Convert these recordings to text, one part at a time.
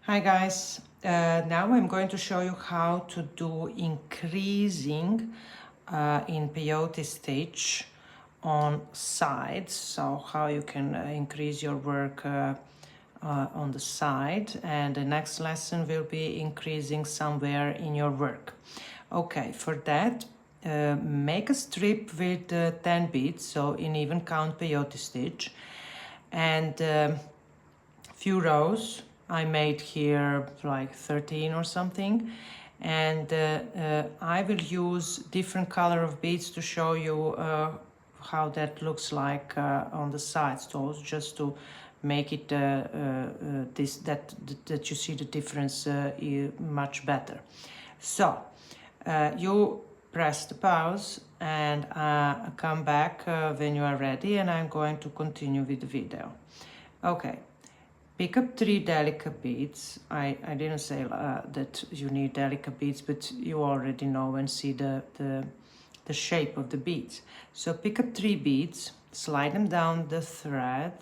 Hi guys, now I'm going to show you how to do increasing in peyote stitch on sides. So how you can increase your work on the side, and the next lesson will be increasing somewhere in your work. Okay, for that make a strip with 10 beads, so in even count peyote stitch, and few rows. I made here like 13 or something, and I will use different color of beads to show you how that looks like on the sides, so just to make it that you see the difference much better. So you press the pause and come back when you are ready, and I'm going to continue with the video. Okay, pick up 3 delicate beads. I didn't say that you need delicate beads, but you already know and see the shape of the beads. So pick up 3 beads, slide them down the thread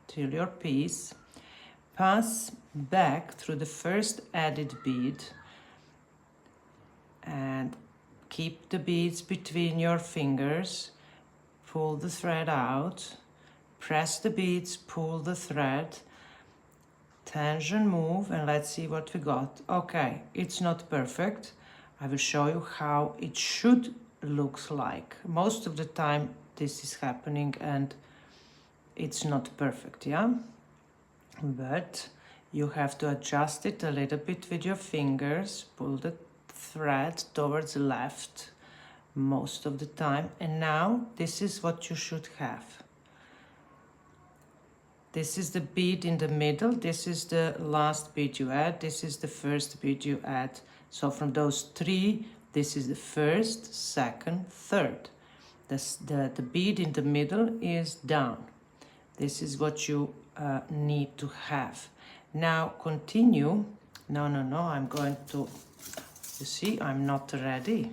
till your piece, pass back through the first added bead, and keep the beads between your fingers, pull the thread out, press the beads, pull the thread, tension, move, and let's see what we got. Okay, it's not perfect. I will show you how it should look like. Most of the time this is happening and it's not perfect, yeah? But you have to adjust it a little bit with your fingers, pull the thread towards the left most of the time, and now this is what you should have. This is the bead in the middle, this is the last bead you add, this is the first bead you add. So from those 3, this is the first, second, third. The bead in the middle is down. This is what you need to have. Now continue. No, I'm going to, you see, I'm not ready.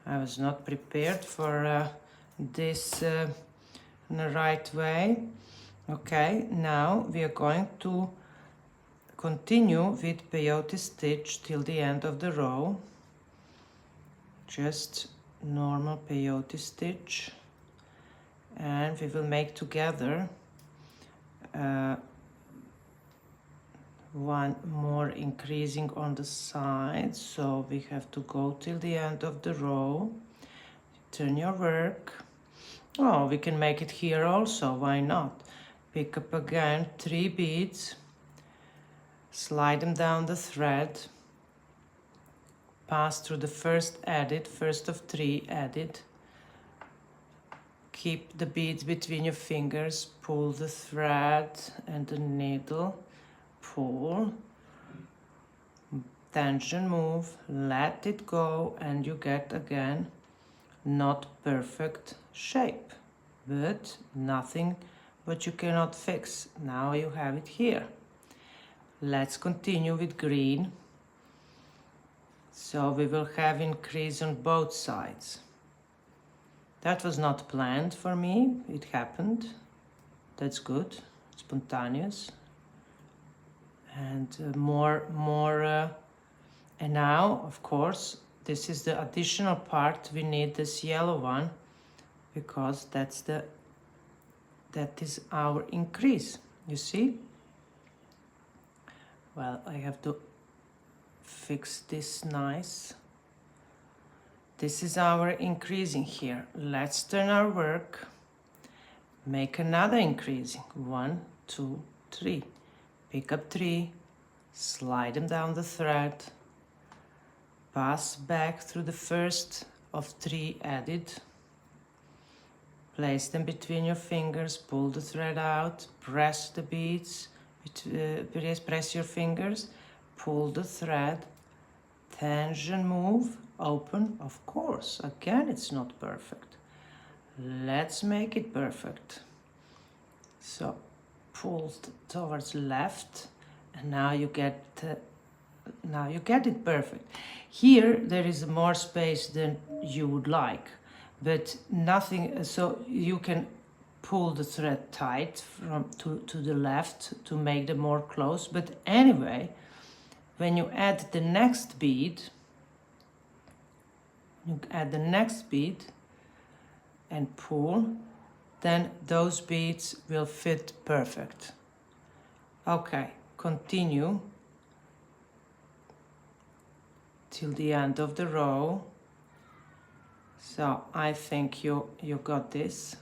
I was not prepared for this in the right way. Okay, now we are going to continue with peyote stitch till the end of the row. Just normal peyote stitch, and we will make together one more increasing on the side. So we have to go till the end of the row. Turn your work. Oh, we can make it here also, why not? Pick up again 3 beads, slide them down the thread, pass through the first of 3 added, keep the beads between your fingers, pull the thread and the needle, pull, tension, move, let it go, and you get again not perfect shape, but nothing but you cannot fix. Now you have it here. Let's continue with green. So we will have increase on both sides. That was not planned for me, it happened. That's good, spontaneous. And and now, of course, this is the additional part. We need this yellow one because that is our increase, you see? Well, I have to fix this nice. This is our increasing here. Let's turn our work, make another increasing. 1, 2, 3. Pick up 3, slide them down the thread, pass back through the first of 3 added, place them between your fingers, pull the thread out, press the beads, press your fingers, pull the thread, tension, move, open. Of course, again it's not perfect. Let's make it perfect. So pull towards left, and now you get it perfect. Here there is more space than you would like, but nothing, so you can pull the thread tight from to the left to make them more close. But anyway, when you add the next bead, and pull, then those beads will fit perfect. Okay, continue till the end of the row. So I think you got this.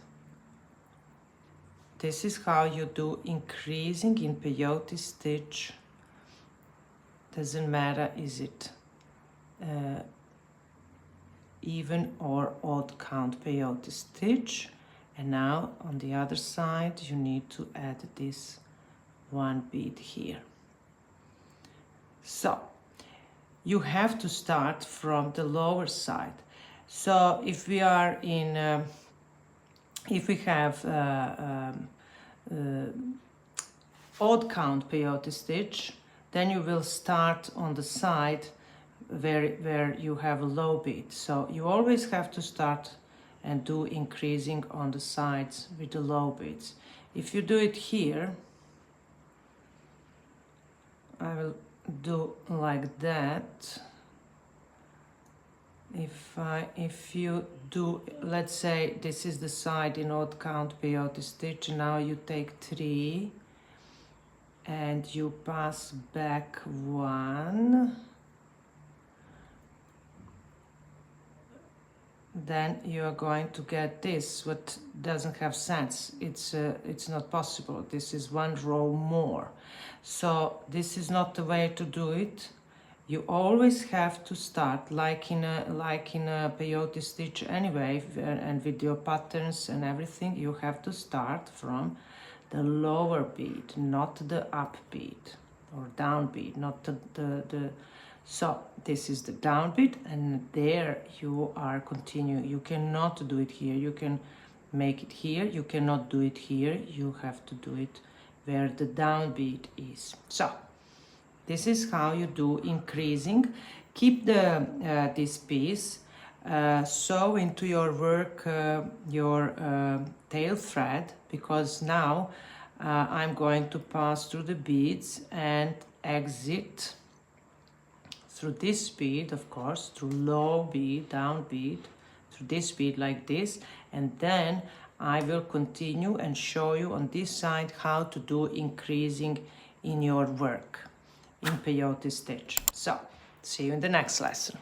This is how you do increasing in peyote stitch. Doesn't matter, is it even or odd count peyote stitch. And now on the other side you need to add this one bead here. So you have to start from the lower side. So if we are in if we have odd count peyote stitch, then you will start on the side where you have a low bead. So you always have to start and do increasing on the sides with the low beads. If you do it here, I will do like that. If you do, let's say this is the side in odd count peyote stitch, now you take 3 and you pass back 1, then you are going to get this, what doesn't have sense. It's not possible. This is 1 row more. So this is not the way to do it. You always have to start like in a peyote stitch anyway, and with your patterns and everything, you have to start from the lower bead, not the up bead or down bead, not the so this is the down bead, and there you are continue. You cannot do it here. You can make it here. You cannot do it here. You have to do it where the down bead is. So this is how you do increasing. Keep the this piece, sew into your work your tail thread, because now I'm going to pass through the beads and exit through this bead, of course, through low bead, down bead, through this bead like this, and then I will continue and show you on this side how to do increasing in your work in peyote stitch. So, see you in the next lesson.